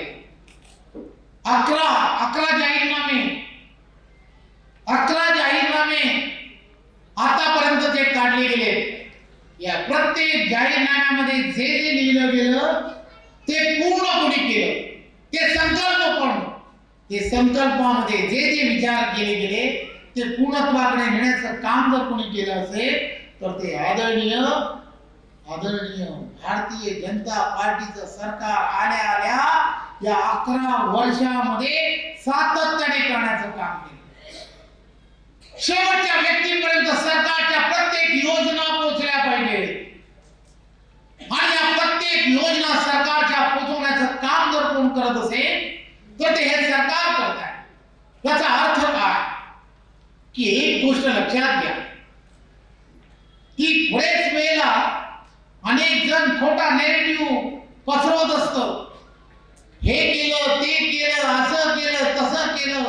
[SPEAKER 4] 11 जाहीरनामे आतापर्यंत जे काढले गेले. या प्रत्येक जाहीरनाम्यामध्ये जे जे लिहिलं गेलं ते पूर्ण कोणी केलं? ते संकल्पामध्ये जे जे विचार केले गेले ते पूर्णत्वाकडे नेण्याचं काम जर कोणी केलं असेल तर ते आदरणीय भारतीय जनता पार्टीचं सरकार आल्या या 11 वर्षामध्ये सातत्याने करण्याचं काम केलं. शेवटच्या व्यक्तीपर्यंत सरकारच्या प्रत्येक योजना पोहोचल्या पाहिजे आणि या प्रत्येक योजना सरकारच्या पोहोचवण्याचं काम जर कोण करत असेल तर ते हे सरकार करत आहे. याचा अर्थ काय? की एक गोष्ट लक्षात घ्या की बरेच वेळेला अनेक जण खोटा नॅरेटिव्ह पसरवत असतं. हे केलं, ते केलं, असं केलं, तसं केलं.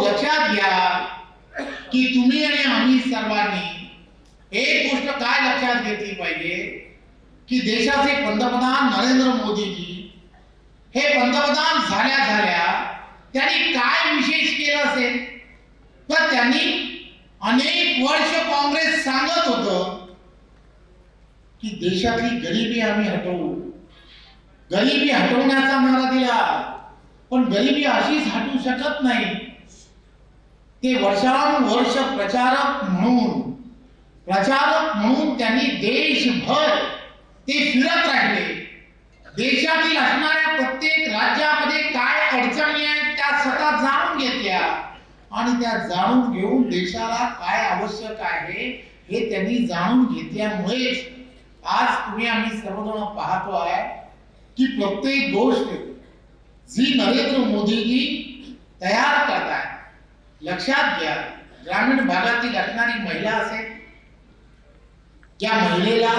[SPEAKER 4] लक्षात घ्या की तुम्ही आणि आम्ही सर्वांनी एक गोष्ट काय लक्षात घेतली पाहिजे की देशाचे पंतप्रधान नरेंद्र मोदीजी हे पंतप्रधान झाल्या त्यांनी काय विशेष केलं असेल तर त्यांनी अनेक वर्ष काँग्रेस सांगत होतं की देशातली गरिबी आम्ही हटवू. गरिबी हटवण्याचा नारा दिला. पण गरिबी अशीच हटू शकत नाही. ते वर्षानुवर्ष प्रचारक म्हणून त्यांनी देशभर ते फिरत राहिले. देशातील असणाऱ्या प्रत्येक राज्यामध्ये काय अडचणी आहेत त्या स्वतः जाणून घेतल्या आणि त्या जाणून घेऊन देशाला काय आवश्यक आहे हे त्यांनी जाणून घेतल्यामुळेच आज तुम्ही आम्ही सर्वजण पाहतो आहे की प्रत्येक गोष्ट जी नरेंद्र मोदीजी तयार करतात. लक्षात घ्या, ग्रामीण भागातील असणारी महिला असेल, त्या महिलेला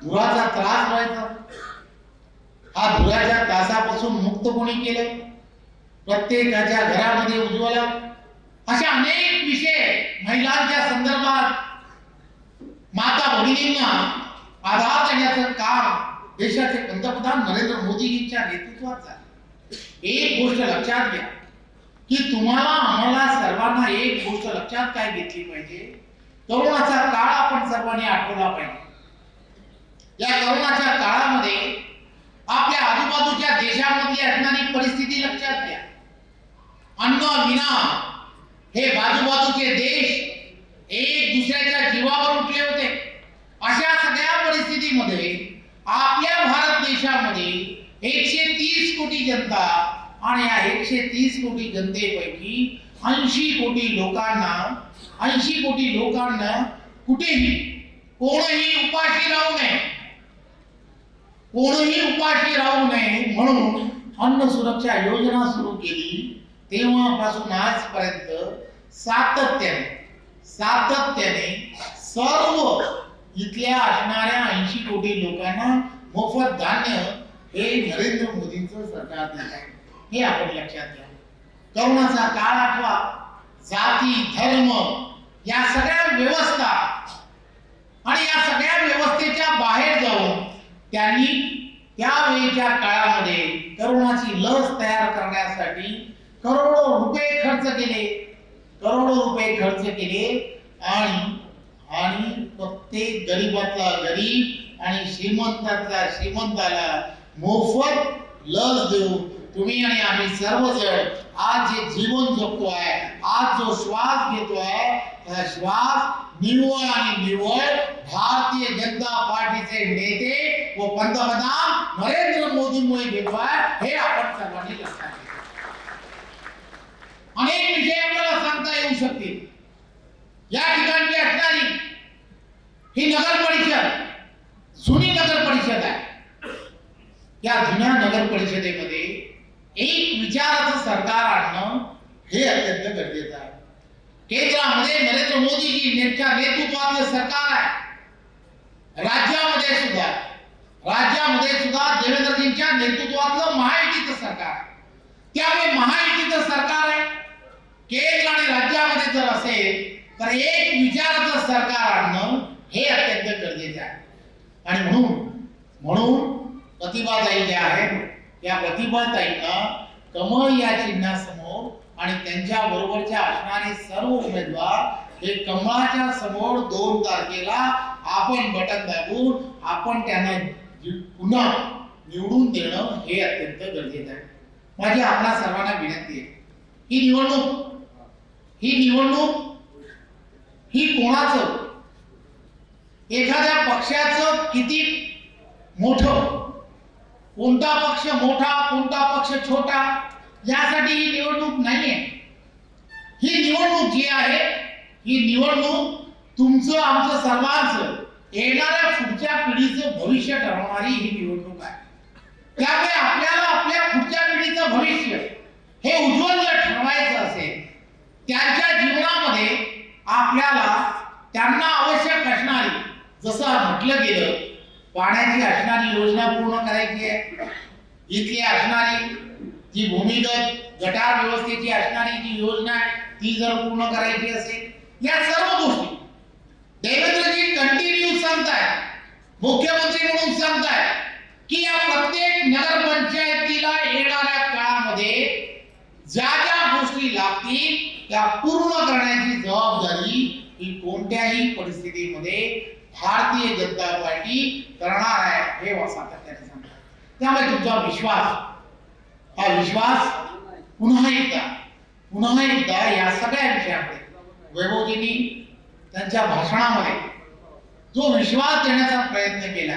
[SPEAKER 4] धुराचा त्रास व्हायचा, हा धुराच्या त्रासापासून मुक्त कोणी केलं? प्रत्येकाच्या घरामध्ये उज्ज्वला. अशा अनेक विषय महिलांच्या संदर्भात माता भगिनींना आधार देण्याचं काम देशाचे पंतप्रधान नरेंद्र मोदीजींच्या नेतृत्वात झालं. एक गोष्ट लक्षात घ्या की तुम्हाला आम्हाला सर्वांना एक गोष्ट लक्षात काय घेतली पाहिजे. करोनाचा काळ आपण सर्वांनी आठवला पाहिजे. या करोनाच्या काळामध्ये आपल्या आजूबाजूच्या देशामधली असणारी परिस्थिती लक्षात घ्या. अन्न विना हे बाजूबाजूचे देश एक दुसऱ्याच्या जीवावर उठले होते. अशा सगळ्या परिस्थितीमध्ये आपल्या भारत देशामध्ये 130 कोटी जनता आणि या 130 कोटी जनतेपैकी 80 कोटी लोकांना कुठेही कोणीही उपाशी राहू नये म्हणून अन्न सुरक्षा योजना सुरू केली. तेव्हापासून आजपर्यंत सातत्याने सर्व इथल्या असणाऱ्या 80 कोटी लोकांना मोफत धान्य हे नरेंद्र मोदींचं सरकार देत आहे. हे आपण लक्षात घ्या. करोनाचा काळ आठवा. जाती धर्म या सगळ्या व्यवस्था आणि या सगळ्या व्यवस्थेच्या बाहेर जाऊन त्यांनी त्यावेळेच्या काळामध्ये करोनाची लस तयार करण्यासाठी करोडो रुपये खर्च केले आणि प्रत्येक गरीबातला गरीब आणि श्रीमंताला मोफत लस देऊन तुम्ही आणि आम्ही सर्वजण आज जे जीवन जगतो आहे, आज जो श्वास घेतो आहे, त्या श्वास निव्वळ भारतीय जनता पार्टीचे नेते व पंतप्रधान नरेंद्र मोदींमुळे घेतो आहे. हे आपण सर्वांनी लक्षात घ्यावे. अनेक विषय आपल्याला सांगता येऊ शकतील. या ठिकाणची असणारी ही नगर परिषद या जुन्या नगर परिषदेमध्ये एक विचाराचं सरकार आणणं हे अत्यंत गरजेचं आहे. केंद्रामध्ये नरेंद्र मोदीजी यांच्या नेतृत्वातलं सरकार आहे. राज्यामध्ये सुद्धा देवेंद्रजींच्या नेतृत्वातलं महायुतीचं सरकार आहे. त्यामुळे महायुतीचं सरकार आहे. केंद्र आणि राज्यामध्ये जर असेल तर एक विचाराचं सरकार आणणं हे अत्यंत गरजेचं आहे. आणि म्हणून प्रतिभाताई ज्या आहेत या प्रतिभाताईंना कमळ या चिन्हासमोर आणि त्यांच्या बरोबरच्या असणारे सर्व उमेदवार हे कमळाच्या समोर 2 तारखेला आपण बटन दाबून आपण त्यांना पुन्हा निवडून देणं हे अत्यंत गरजेचं आहे. माझी आपल्या सर्वांना विनंती आहे, ही निवडणूक ही कोणाचं, एखाद्या पक्षाचं किती मोठं, कोणता पक्ष मोठा कोणता पक्ष छोटा यासाठी ही निवडणूक नाहीये. ही निवडणूक जी आहे ही निवडणूक तुमचं आमचं सर्वांचं येणाऱ्या पुढच्या पिढीचं भविष्य ठरवणारी ही निवडणूक आहे. त्यामुळे आपल्याला आपल्या पुढच्या पिढीचं भविष्य हे उज्ज्वल जर ठरवायचं असेल, त्यांच्या जीवनामध्ये आपल्याला त्यांना आवश्यक असणारी, जसं म्हटलं गेलं, पाण्याची असणारी योजना पूर्ण करायची आहे. इथली असणारी जी भूमिगत गटार व्यवस्थेची असणारी जी योजना आहे ती जर पूर्ण करायची असेल, या सर्व गोष्टी देवेंद्रजी कंटिन्यू सांगतायत, मुख्यमंत्री म्हणून सांगतायत की या प्रत्येक नगरपंचायतीला येणाऱ्या काळामध्ये ज्या ज्या गोष्टी लागतील त्या पूर्ण करण्याची जबाबदारी ही कोणत्याही परिस्थितीमध्ये भारतीय जनता पार्टी करणार आहे हे सातत्याने सांगतात. त्यामुळे तुमचा हा विश्वास पुन्हा एकदा या सगळ्या विषयामध्ये वैभवजींनी त्यांच्या भाषणामध्ये जो विश्वास देण्याचा प्रयत्न केला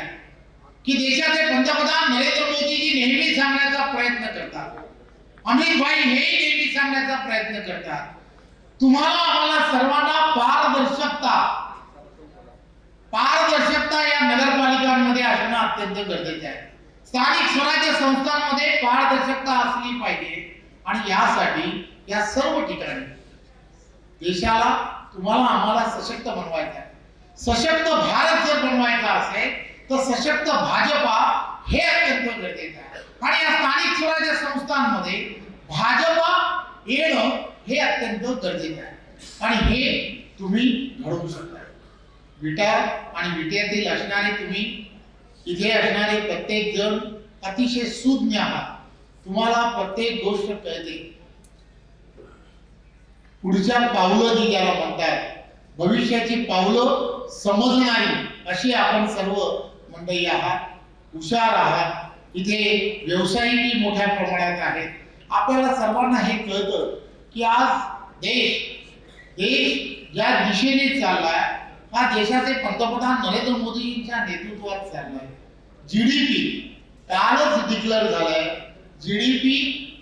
[SPEAKER 4] की देशाचे पंतप्रधान नरेंद्र मोदीजी नेहमी सांगण्याचा प्रयत्न करतात, अमित भाई हेही नेहमी सांगण्याचा प्रयत्न करतात, तुम्हाला आम्हाला सर्वांना पारदर्शकता या नगरपालिकांमध्ये असणं अत्यंत गरजेचं आहे. स्थानिक स्वराज्य संस्थांमध्ये पारदर्शकता असली पाहिजे आणि यासाठी या सर्व ठिकाणी देशाला तुम्हाला आम्हाला सशक्त बनवायचं आहे. सशक्त भारत जर बनवायचा असेल तर सशक्त भाजपा हे अत्यंत गरजेचं आहे. आणि या स्थानिक स्वराज्य संस्थांमध्ये भाजपा येणं हे अत्यंत गरजेचं आहे आणि हे तुम्ही घडवू शकता. विटा आणि विट्यातील असणारे तुम्ही इथे असणारे प्रत्येक जण अतिशय सुज्ञ आहात. तुम्हाला प्रत्येक गोष्ट कळते. पुढच्या पावलं जी ज्याला म्हणतात, भविष्याची पावलं समजणारी अशी आपण सर्व मंडळी आहात, हुशार आहात. इथे व्यवसायिकही मोठ्या प्रमाणात आहेत. आपल्याला सर्वांना हे कळतं की आज देश ज्या दिशेने चाललाय हा देशाचे पंतप्रधान नरेंद्र मोदींच्या नेतृत्वात चाललाय. जीडीपी कालच डिक्लेअर झालाय. जीडीपी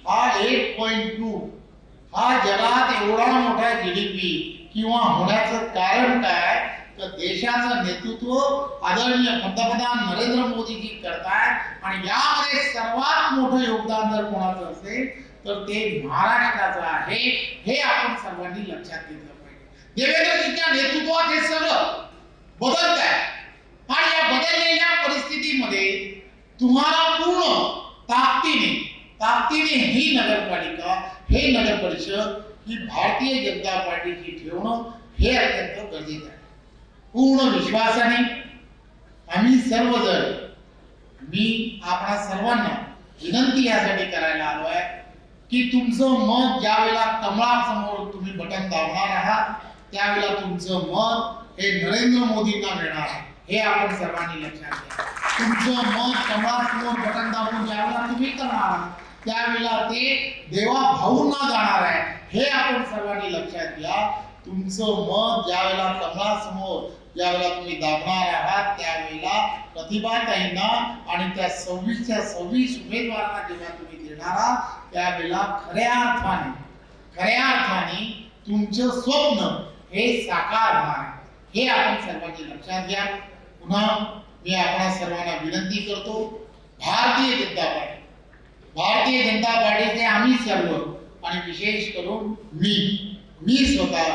[SPEAKER 4] हा 8.2 हा जगात एवढा मोठा जीडीपी किंवा होण्याचं कारण काय तर देशाचं नेतृत्व आदरणीय पंतप्रधान नरेंद्र मोदीजी करतायत आणि यामध्ये सर्वात मोठं योगदान जर कोणाचं असेल तर ते महाराष्ट्राचं आहे हे आपण सर्वांनी लक्षात घेतलं पाहिजे. देवेंद्रजींच्या नेतृत्वात हे सगळं बदलत आहे आणि या बदललेल्या परिस्थितीमध्ये तुम्हाला पूर्ण ताकदीने ही नगरपालिका हे नगर परिषद ही भारतीय जनता पार्टीची ठेवणं हे अत्यंत गरजेचं आहे. पूर्ण विश्वासाने आम्ही सर्वजण मी आपणा सर्वांना विनंती यासाठी करायला आलो आहे की तुमचं मत ज्यावेळेला कमळासमोर तुम्ही बटन दाबणार आहात त्यावेळेला तुमचं मत हे नरेंद्र मोदींना मिळणार हे आपण सर्वांनी लक्षात घ्या. तुमचं मत कमळासमोर बटन दाबून ज्यावेळेला तुम्ही करणार त्यावेळेला ते देवा भाऊंना जाणार आहे हे आपण सर्वांनी लक्षात घ्या. तुमचं मत ज्यावेळेला कमळासमोर ज्यावेळेला तुम्ही दाबणार आहात त्यावेळेला प्रतिभाताईंना आणि त्या 26 उमेदवारांना जेव्हा तुम्ही देणार आहात त्यावेळेला खऱ्या अर्थाने तुमचं स्वप्न हे साकार होणार हे आपण सर्वांनी लक्षात घ्या. पुन्हा मी आपणा सर्वांना विनंती करतो भारतीय जनता पार्टी, भारतीय जनता पार्टीचे आम्ही सर्व आणि विशेष करून मी स्वतः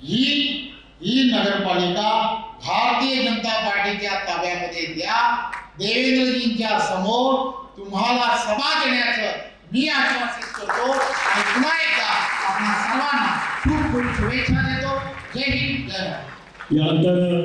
[SPEAKER 4] ही नगरपालिका भारतीय जनता पार्टीच्या ताब्यामध्ये द्या. देवेंद्रजींच्या समोर तुम्हाला सभा देण्याचं मी आश्वासित करतो आणि पुन्हा एकदा आपल्या सर्वांना खूप खूप शुभेच्छा देतो. जय हिंद, जय भारत.
[SPEAKER 3] यानंतर